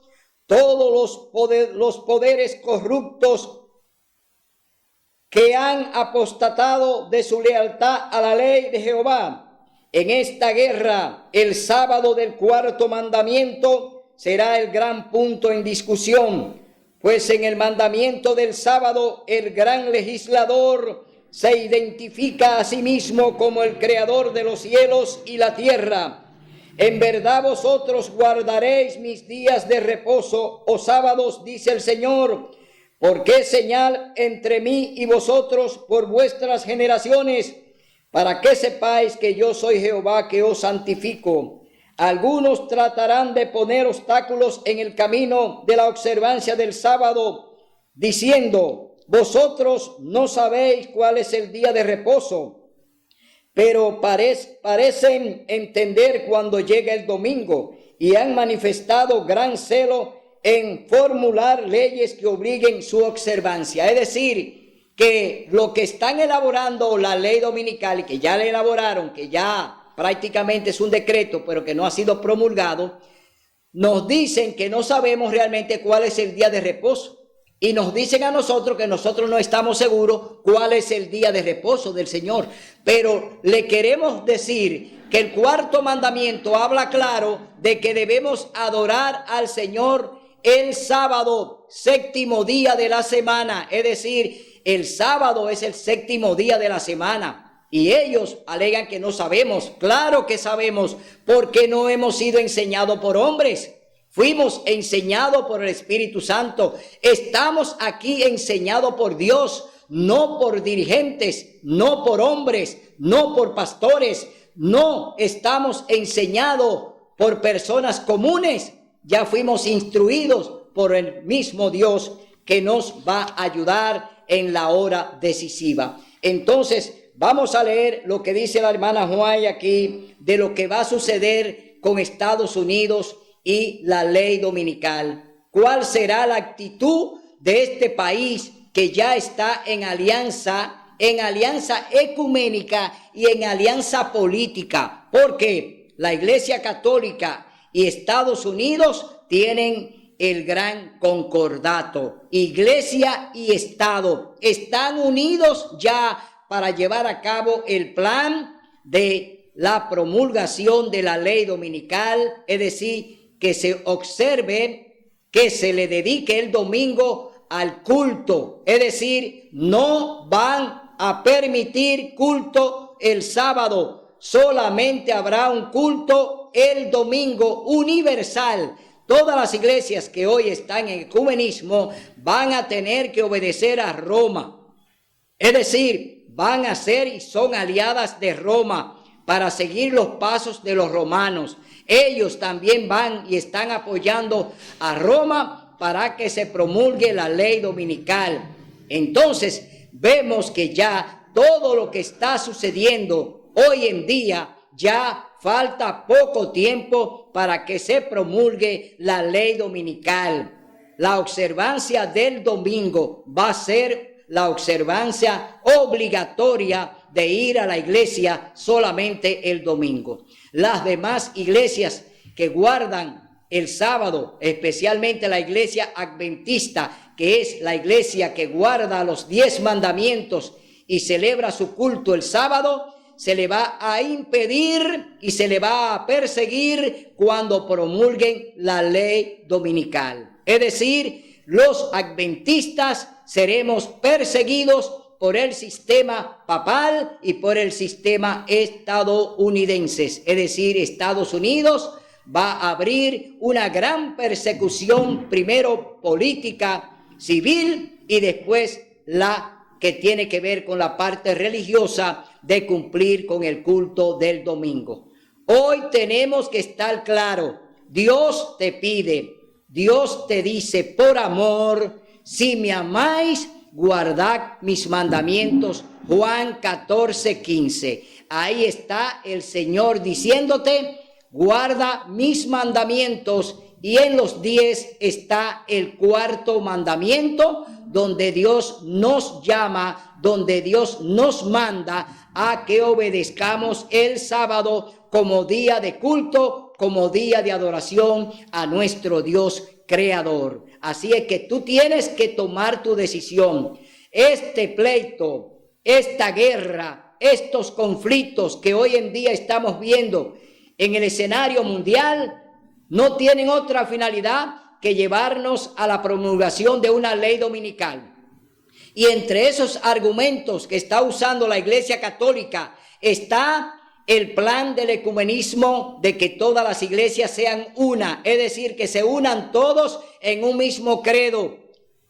todos los poderes corruptos que han apostatado de su lealtad a la ley de Jehová. En esta guerra, el sábado del 4º mandamiento será el gran punto en discusión, pues en el mandamiento del sábado el gran legislador se identifica a sí mismo como el creador de los cielos y la tierra. En verdad vosotros guardaréis mis días de reposo o sábados, dice el Señor, porque es señal entre mí y vosotros por vuestras generaciones, para que sepáis que yo soy Jehová que os santifico. Algunos tratarán de poner obstáculos en el camino de la observancia del sábado, diciendo: vosotros no sabéis cuál es el día de reposo, pero parecen entender cuando llega el domingo y han manifestado gran celo en formular leyes que obliguen su observancia. Es decir, que lo que están elaborando la ley dominical, y que ya la elaboraron, que ya prácticamente es un decreto, pero que no ha sido promulgado, nos dicen que no sabemos realmente cuál es el día de reposo. Y nos dicen a nosotros que nosotros no estamos seguros cuál es el día de reposo del Señor. Pero le queremos decir que el 4º mandamiento habla claro de que debemos adorar al Señor el sábado, 7º día de la semana. Es decir, el sábado es el 7º día de la semana. Y ellos alegan que no sabemos. Claro que sabemos, porque no hemos sido enseñados por hombres. Fuimos enseñados por el Espíritu Santo. Estamos aquí enseñados por Dios, no por dirigentes, no por hombres, no por pastores. No estamos enseñados por personas comunes. Ya fuimos instruidos por el mismo Dios que nos va a ayudar en la hora decisiva. Entonces, vamos a leer lo que dice la hermana Juay aquí de lo que va a suceder con Estados Unidos y la ley dominical. ¿Cuál será la actitud de este país que ya está en alianza ecuménica y en alianza política? Porque la Iglesia Católica y Estados Unidos tienen el gran concordato. Iglesia y Estado están unidos ya para llevar a cabo el plan de la promulgación de la ley dominical, es decir, que se observe, que se le dedique el domingo al culto. Es decir, no van a permitir culto el sábado. solamente habrá un culto el domingo universal. Todas las iglesias que hoy están en ecumenismo van a tener que obedecer a Roma. Es decir, van a ser y son aliadas de Roma para seguir los pasos de los romanos. Ellos también van y están apoyando a Roma para que se promulgue la ley dominical. Entonces, vemos que ya todo lo que está sucediendo hoy en día, ya falta poco tiempo para que se promulgue la ley dominical. La observancia del domingo va a ser la observancia obligatoria de ir a la iglesia solamente el domingo. Las demás iglesias que guardan el sábado, especialmente la iglesia adventista, que es la iglesia que guarda los 10 mandamientos y celebra su culto el sábado, se le va a impedir y se le va a perseguir cuando promulguen la ley dominical. Es decir, los adventistas seremos perseguidos por el sistema papal y por el sistema estadounidense. Es decir, Estados Unidos va a abrir una gran persecución, primero política, civil, y después la que tiene que ver con la parte religiosa de cumplir con el culto del domingo. Hoy tenemos que estar claro, Dios te pide, Dios te dice, por amor, si me amáis, guardad mis mandamientos. Juan 14:15. Ahí está el Señor diciéndote, guarda mis mandamientos, y en los 10 está el cuarto mandamiento, donde Dios nos llama, donde Dios nos manda a que obedezcamos el sábado como día de culto, como día de adoración a nuestro Dios creador. Así es que tú tienes que tomar tu decisión. Este pleito, esta guerra, estos conflictos que hoy en día estamos viendo en el escenario mundial no tienen otra finalidad que llevarnos a la promulgación de una ley dominical. Y entre esos argumentos que está usando la Iglesia Católica está el plan del ecumenismo, de que todas las iglesias sean una, es decir, que se unan todos en un mismo credo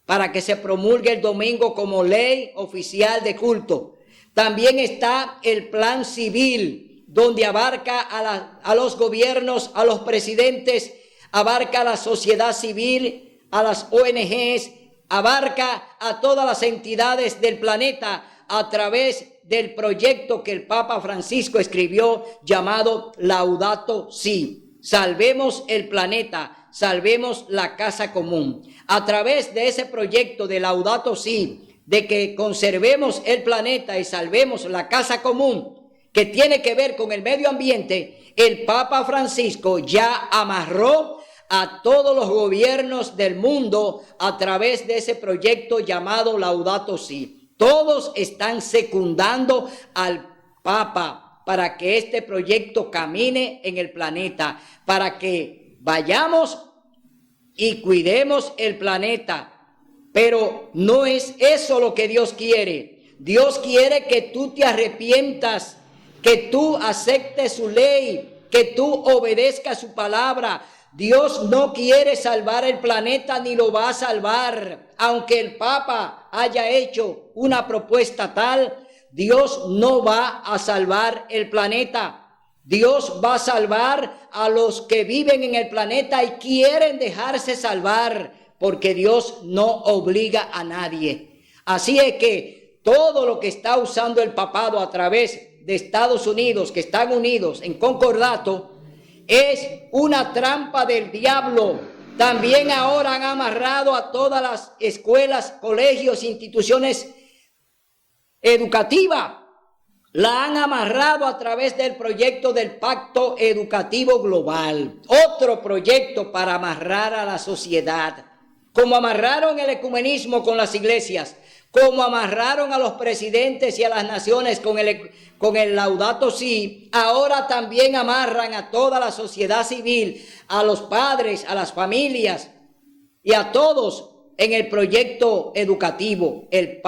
para que se promulgue el domingo como ley oficial de culto. También está el plan civil, donde abarca a los gobiernos, a los presidentes, abarca a la sociedad civil, a las ONGs, abarca a todas las entidades del planeta a través del proyecto que el Papa Francisco escribió llamado Laudato Si. Salvemos el planeta, salvemos la casa común. A través de ese proyecto de Laudato Si, de que conservemos el planeta y salvemos la casa común, que tiene que ver con el medio ambiente, el Papa Francisco ya amarró a todos los gobiernos del mundo a través de ese proyecto llamado Laudato Si. Todos están secundando al Papa para que este proyecto camine en el planeta, para que vayamos y cuidemos el planeta. Pero no es eso lo que Dios quiere. Dios quiere que tú te arrepientas, que tú aceptes su ley, que tú obedezcas su palabra. Dios no quiere salvar el planeta ni lo va a salvar. Aunque el Papa haya hecho una propuesta tal, Dios no va a salvar el planeta. Dios va a salvar a los que viven en el planeta y quieren dejarse salvar, porque Dios no obliga a nadie. Así es que todo lo que está usando el papado a través de Estados Unidos, que están unidos en concordato, es una trampa del diablo. También ahora han amarrado a todas las escuelas, colegios, instituciones educativas. La han amarrado a través del proyecto del Pacto Educativo Global. Otro proyecto para amarrar a la sociedad. Como amarraron el ecumenismo con las iglesias, como amarraron a los presidentes y a las naciones con el Laudato Si, ahora también amarran a toda la sociedad civil, a los padres, a las familias y a todos en el proyecto educativo, el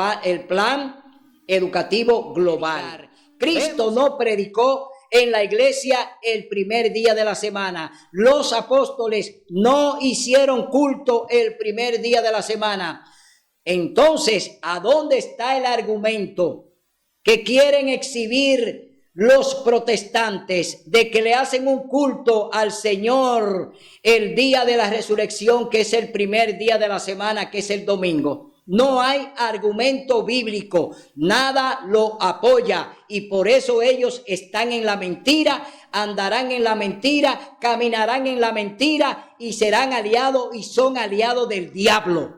plan educativo global. Cristo no predicó en la iglesia el primer día de la semana. Los apóstoles no hicieron culto el primer día de la semana. Entonces, ¿a dónde está el argumento que quieren exhibir los protestantes de que le hacen un culto al Señor el día de la resurrección, que es el primer día de la semana, que es el domingo? No hay argumento bíblico, nada lo apoya, y por eso ellos están en la mentira, andarán en la mentira, caminarán en la mentira y serán aliados y son aliados del diablo.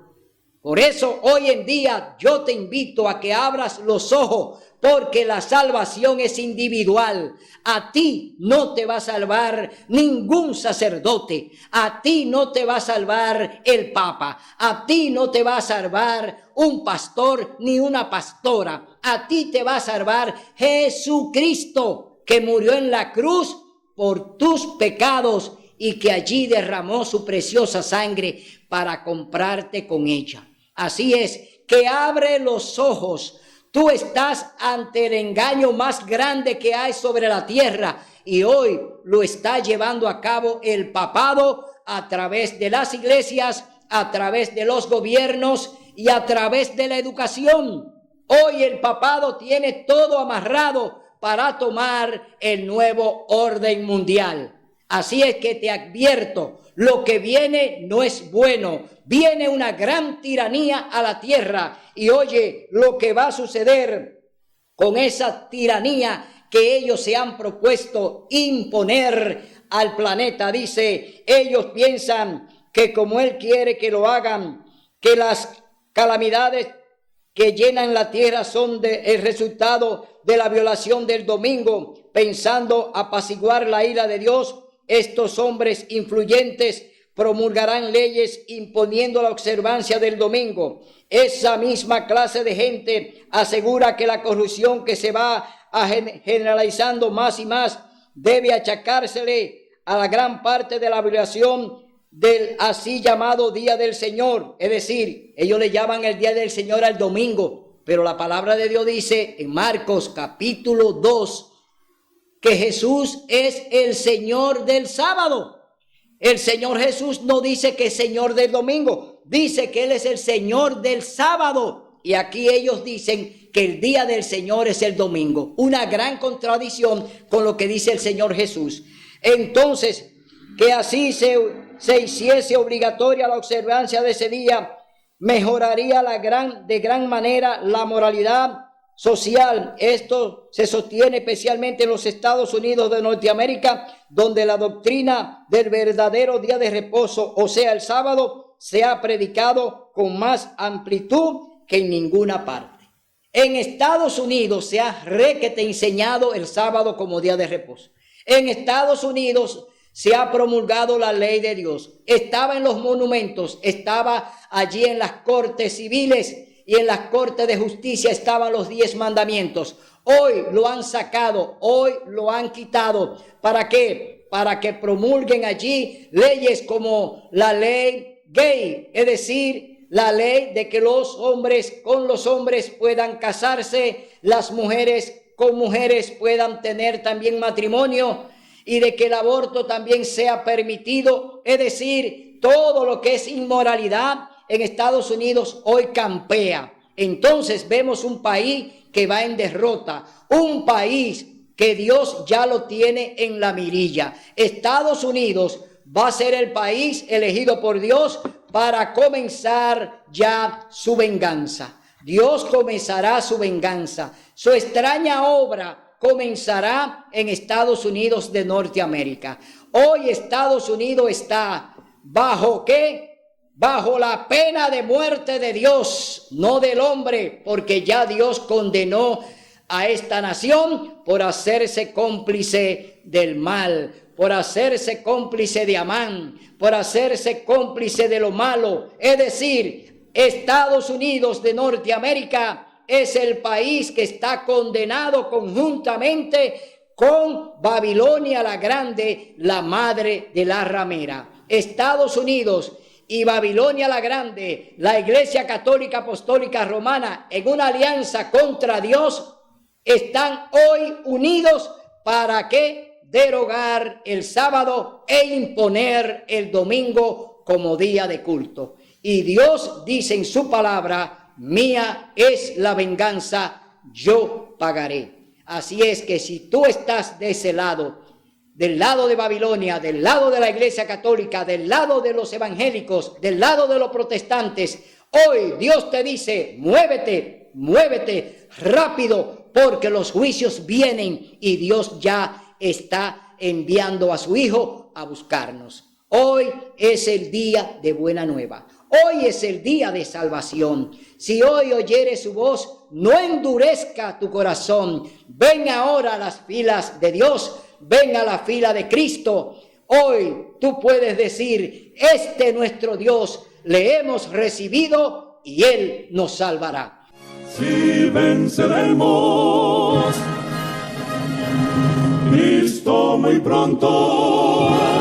Por eso hoy en día yo te invito a que abras los ojos, porque la salvación es individual. A ti no te va a salvar ningún sacerdote, a ti no te va a salvar el Papa, a ti no te va a salvar un pastor ni una pastora, a ti te va a salvar Jesucristo, que murió en la cruz por tus pecados y que allí derramó su preciosa sangre para comprarte con ella. Así es, que abre los ojos. Tú estás ante el engaño más grande que hay sobre la tierra, y hoy lo está llevando a cabo el papado a través de las iglesias, a través de los gobiernos y a través de la educación. Hoy el papado tiene todo amarrado para tomar el nuevo orden mundial. Así es que te advierto, lo que viene no es bueno. Viene una gran tiranía a la tierra, y oye lo que va a suceder con esa tiranía que ellos se han propuesto imponer al planeta. Dice, ellos piensan que como Él quiere que lo hagan, que las calamidades que llenan la tierra son el resultado de la violación del domingo, pensando apaciguar la ira de Dios. Estos hombres influyentes promulgarán leyes imponiendo la observancia del domingo. Esa misma clase de gente asegura que la corrupción que se va generalizando más y más debe achacársele a la gran parte de la violación del así llamado Día del Señor. Es decir, ellos le llaman el Día del Señor al domingo, pero la palabra de Dios dice en Marcos capítulo 2 que Jesús es el Señor del sábado. El Señor Jesús no dice que es Señor del domingo, dice que Él es el Señor del sábado. Y aquí ellos dicen que el día del Señor es el domingo. Una gran contradicción con lo que dice el Señor Jesús. Entonces, que así se hiciese obligatoria la observancia de ese día, mejoraría de gran manera la moralidad social. Esto se sostiene especialmente en los Estados Unidos de Norteamérica, donde la doctrina del verdadero día de reposo, o sea, el sábado, se ha predicado con más amplitud que en ninguna parte. En Estados Unidos se ha enseñado el sábado como día de reposo. En Estados Unidos se ha promulgado la ley de Dios. Estaba en los monumentos, estaba allí en las cortes civiles y en las cortes de justicia estaban los 10 mandamientos. Hoy lo han sacado, hoy lo han quitado. ¿Para qué? Para que promulguen allí leyes como la ley gay, es decir, la ley de que los hombres con los hombres puedan casarse, las mujeres con mujeres puedan tener también matrimonio, y de que el aborto también sea permitido. Es decir, todo lo que es inmoralidad en Estados Unidos hoy campea. Entonces vemos un país que va en derrota, un país que Dios ya lo tiene en la mirilla. Estados Unidos va a ser el país elegido por Dios para comenzar ya su venganza. Dios comenzará su venganza. Su extraña obra comenzará en Estados Unidos de Norteamérica. Hoy Estados Unidos está ¿bajo qué? Bajo la pena de muerte de Dios, no del hombre, porque ya Dios condenó a esta nación por hacerse cómplice del mal, por hacerse cómplice de Amán, por hacerse cómplice de lo malo. Es decir, Estados Unidos de Norteamérica es el país que está condenado conjuntamente con Babilonia la Grande, la madre de la ramera. Estados Unidos y Babilonia la Grande, la Iglesia Católica Apostólica Romana, en una alianza contra Dios, están hoy unidos ¿para qué derogar el sábado e imponer el domingo como día de culto? Y Dios dice en su palabra, mía es la venganza, yo pagaré. Así es que si tú estás de ese lado, del lado de Babilonia, del lado de la Iglesia Católica, del lado de los evangélicos, del lado de los protestantes, hoy Dios te dice, muévete, muévete rápido, porque los juicios vienen y Dios ya está enviando a su Hijo a buscarnos. Hoy es el día de buena nueva. Hoy es el día de salvación. Si hoy oyeres su voz, no endurezca tu corazón. Ven ahora a las filas de Dios. Ven a la fila de Cristo. Hoy tú puedes decir, nuestro Dios, le hemos recibido y Él nos salvará.
Si venceremos, Cristo muy pronto